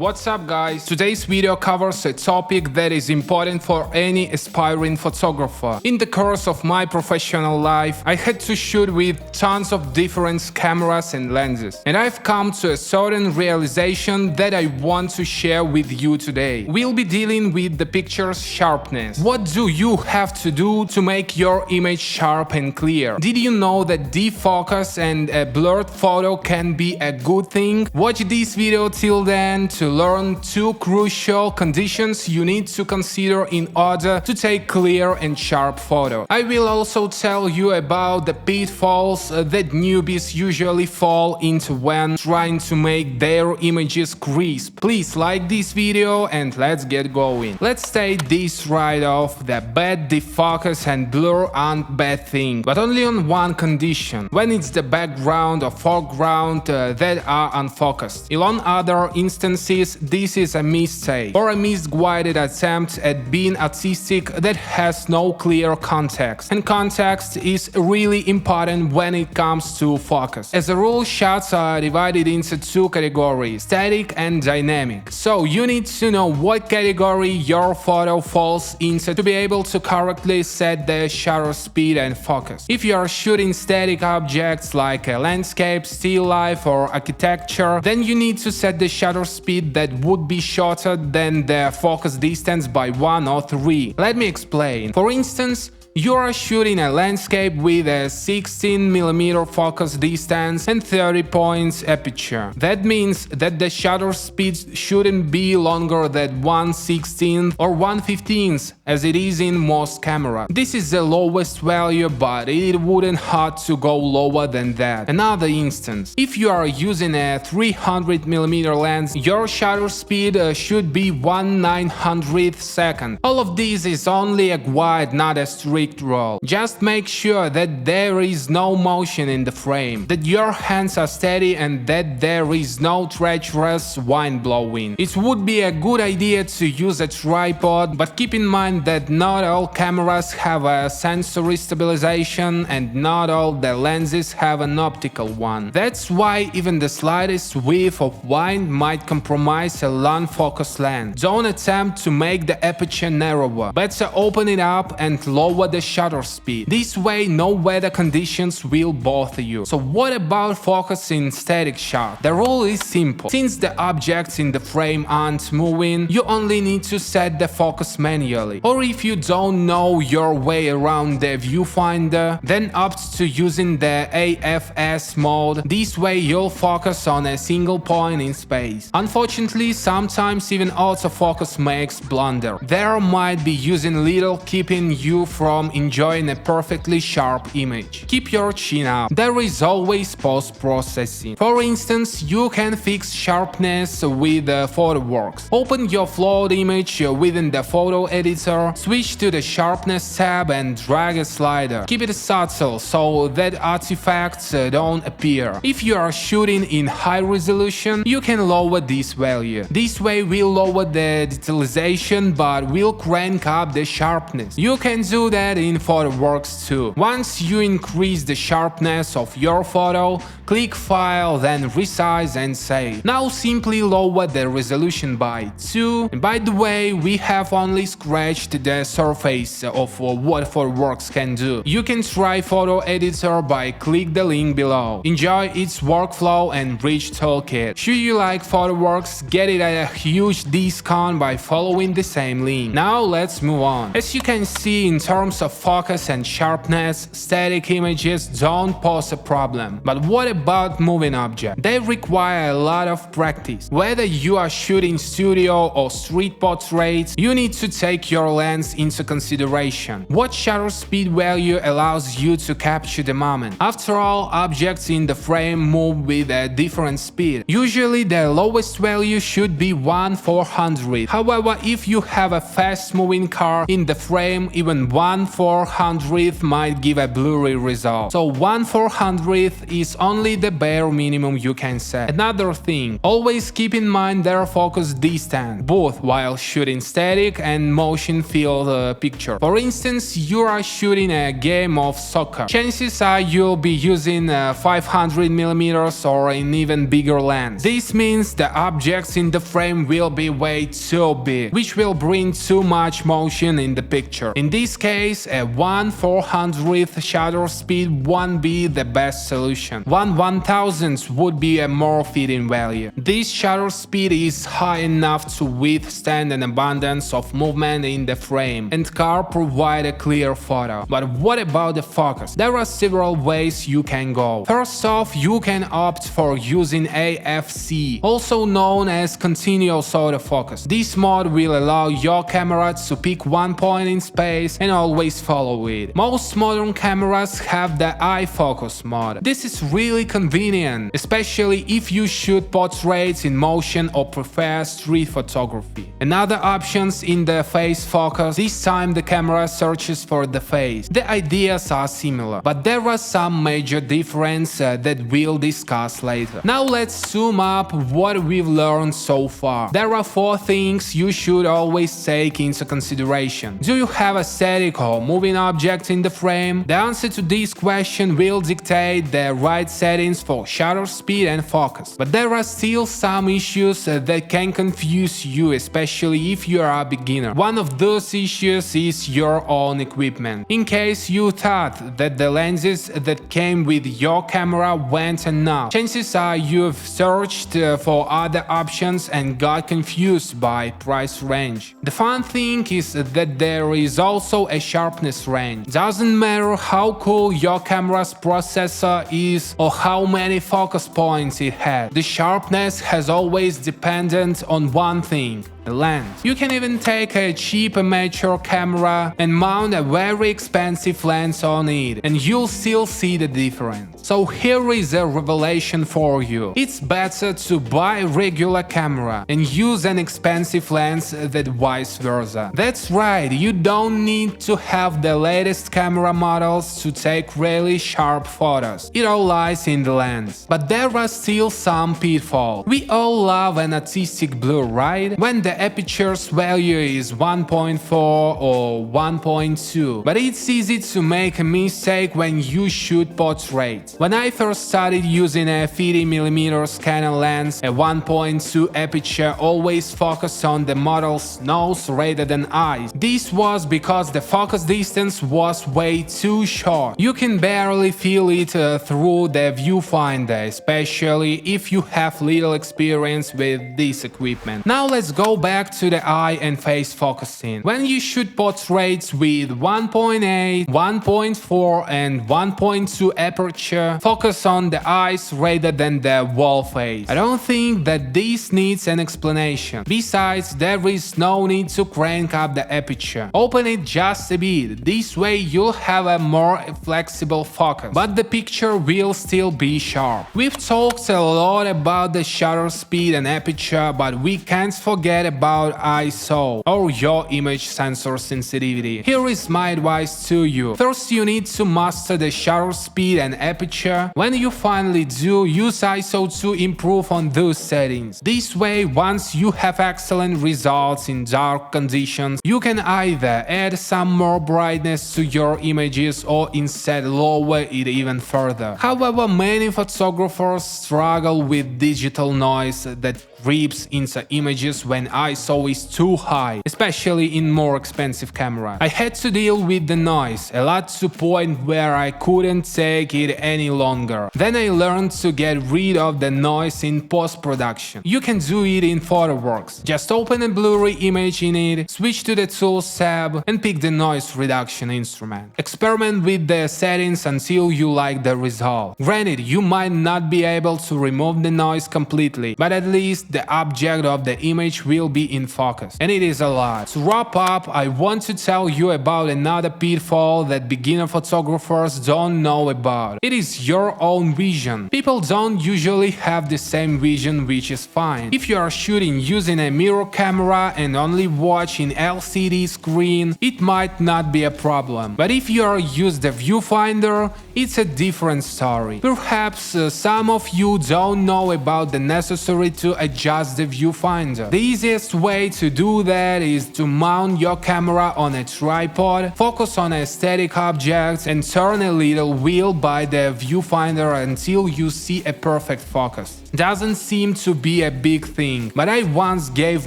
What's up guys? Today's video covers a topic that is important for any aspiring photographer. In the course of my professional life, I had to shoot with tons of different cameras and lenses. And I've come to a certain realization that I want to share with you today. We'll be dealing with the picture's sharpness. What do you have to do to make your image sharp and clear? Did you know that defocus and a blurred photo can be a good thing? Watch this video till then to learn two crucial conditions you need to consider in order to take clear and sharp photo. I will also tell you about the pitfalls that newbies usually fall into when trying to make their images crisp. Please like this video and let's get going. Let's state this right off: that bad defocus and blur aren't bad thing, but only on one condition: when it's the background or foreground that are unfocused. In other instances, this is a mistake or a misguided attempt at being artistic that has no clear context. And context is really important when it comes to focus. As a rule, shots are divided into two categories: static and dynamic. So you need to know what category your photo falls into to be able to correctly set the shutter speed and focus. If you are shooting static objects like a landscape, still life or architecture, then you need to set the shutter speed that would be shorter than the focus distance by 1 or 3. Let me explain. For instance, you are shooting a landscape with a 16mm focus distance and 30 points aperture. That means that the shutter speed shouldn't be longer than 1/16 or 1/15 as it is in most cameras. This is the lowest value, but it wouldn't hurt to go lower than that. Another instance: if you are using a 300mm lens, your shutter speed should be 1/900th second. All of this is only a guide, not a strict rule. Just make sure that there is no motion in the frame, that your hands are steady, and that there is no treacherous wind blowing. It would be a good idea to use a tripod, but keep in mind that not all cameras have a sensory stabilization and not all the lenses have an optical one. That's why even the slightest whiff of wind might compromise a long focus lens. Don't attempt to make the aperture narrower. Better open it up and lower the shutter speed. This way no weather conditions will bother you. So what about focusing static shot? The rule is simple. Since the objects in the frame aren't moving, you only need to set the focus manually. Or if you don't know your way around the viewfinder, then opt to using the AFS mode. This way you'll focus on a single point in space. Unfortunately, sometimes even autofocus makes blunder. There might be using little, keeping you from enjoying a perfectly sharp image. Keep your chin up. There is always post-processing. For instance, you can fix sharpness with PhotoWorks. Open your flowed image within the photo editor, switch to the sharpness tab and drag a slider. Keep it subtle so that artifacts don't appear. If you are shooting in high resolution, you can lower this value. This way will lower the detailization but will crank up the sharpness. You can do that in PhotoWorks too. Once you increase the sharpness of your photo, click File, then Resize and Save. Now simply lower the resolution by 2. And by the way, we have only scratched the surface of what PhotoWorks can do. You can try Photo Editor by click the link below. Enjoy its workflow and rich toolkit. Should you like PhotoWorks, get it at a huge discount by following the same link. Now let's move on. As you can see, in terms of focus and sharpness, static images don't pose a problem. But what about moving objects? They require a lot of practice. Whether you are shooting studio or street portraits, you need to take your lens into consideration. What shutter speed value allows you to capture the moment? After all, objects in the frame move with a different speed. Usually the lowest value should be 1/400. However, if you have a fast moving car in the frame, even 1 1/400th might give a blurry result. So 1/400th is only the bare minimum you can set. Another thing, always keep in mind their focus distance, both while shooting static and motion field picture. For instance, you are shooting a game of soccer. Chances are you'll be using 500mm or an even bigger lens. This means the objects in the frame will be way too big, which will bring too much motion in the picture. In this case, a 1/400th shutter speed won't be the best solution. 1/1000th would be a more fitting value. This shutter speed is high enough to withstand an abundance of movement in the frame and can provide a clear photo. But what about the focus? There are several ways you can go. First off, you can opt for using AFC, also known as continuous autofocus. This mode will allow your camera to pick one point in space and always follow it. Most modern cameras have the eye focus mode. This is really convenient, especially if you shoot portraits in motion or prefer street photography. Another options in the face focus. This time the camera searches for the face. The ideas are similar, but there are some major differences that we'll discuss later. Now let's zoom up what we've learned so far. There are 4 things you should always take into consideration. Do you have a static or moving object in the frame? The answer to this question will dictate the right settings for shutter speed and focus. But there are still some issues that can confuse you, especially if you are a beginner. One of those issues is your own equipment. In case you thought that the lenses that came with your camera went enough, chances are you've searched for other options and got confused by price range. The fun thing is that there is also a sharpness range. Doesn't matter how cool your camera's processor is or how many focus points it has, the sharpness has always dependent on one thing: the lens. You can even take a cheap amateur camera and mount a very expensive lens on it, and you'll still see the difference. So here is a revelation for you. It's better to buy a regular camera and use an expensive lens than vice versa. That's right, you don't need to have the latest camera models to take really sharp photos. It all lies in the lens. But there are still some pitfalls. We all love an artistic blur, right? When the aperture's value is 1.4 or 1.2, but it's easy to make a mistake when you shoot portraits. When I first started using a 50mm Canon lens, a 1.2 aperture always focused on the model's nose rather than eyes. This was because the focus distance was way too short. You can barely feel it through the viewfinder, especially if you have little experience with this equipment. Now let's go back to the eye and face focusing. When you shoot portraits with 1.8, 1.4 and 1.2 aperture, focus on the eyes rather than the whole face. I don't think that this needs an explanation. Besides, there is no need to crank up the aperture. Open it just a bit. This way you'll have a more flexible focus, but the picture will still be sharp. We've talked a lot about the shutter speed and aperture, but we can't forget about ISO, or your image sensor sensitivity. Here is my advice to you. First, you need to master the shutter speed and aperture. When you finally do, use ISO to improve on those settings. This way, once you have excellent results in dark conditions, you can either add some more brightness to your images or instead lower it even further. However, many photographers struggle with digital noise that creeps into images when ISO is too high, especially in more expensive cameras. I had to deal with the noise, a lot to the point where I couldn't take it any longer. Then I learned to get rid of the noise in post-production. You can do it in PhotoWorks. Just open a blurry image in it, switch to the Tools tab, and pick the noise reduction instrument. Experiment with the settings until you like the result. Granted, you might not be able to remove the noise completely, but at least the object of the image will be in focus, and it is a lot. To wrap up, I want to tell you about another pitfall that beginner photographers don't know about. It is your own vision. People don't usually have the same vision, which is fine. If you are shooting using a mirror camera and only watching LCD screen, it might not not be a problem. But if you use the viewfinder, it's a different story. Perhaps some of you don't know about the necessary to adjust the viewfinder. The easiest way to do that is to mount your camera on a tripod, focus on a static object, and turn a little wheel by the viewfinder until you see a perfect focus. Doesn't seem to be a big thing, but I once gave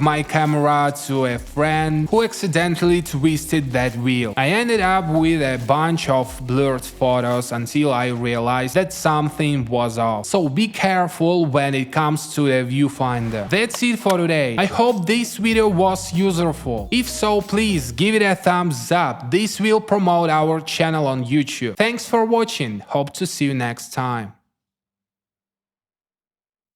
my camera to a friend who accidentally twisted that wheel. I ended up with a bunch of blurred photos until I realized that something was off. So be careful when it comes to the viewfinder. That's it for today. I hope this video was useful. If so, please give it a thumbs up. This will promote our channel on YouTube. Thanks for watching. Hope to see you next time.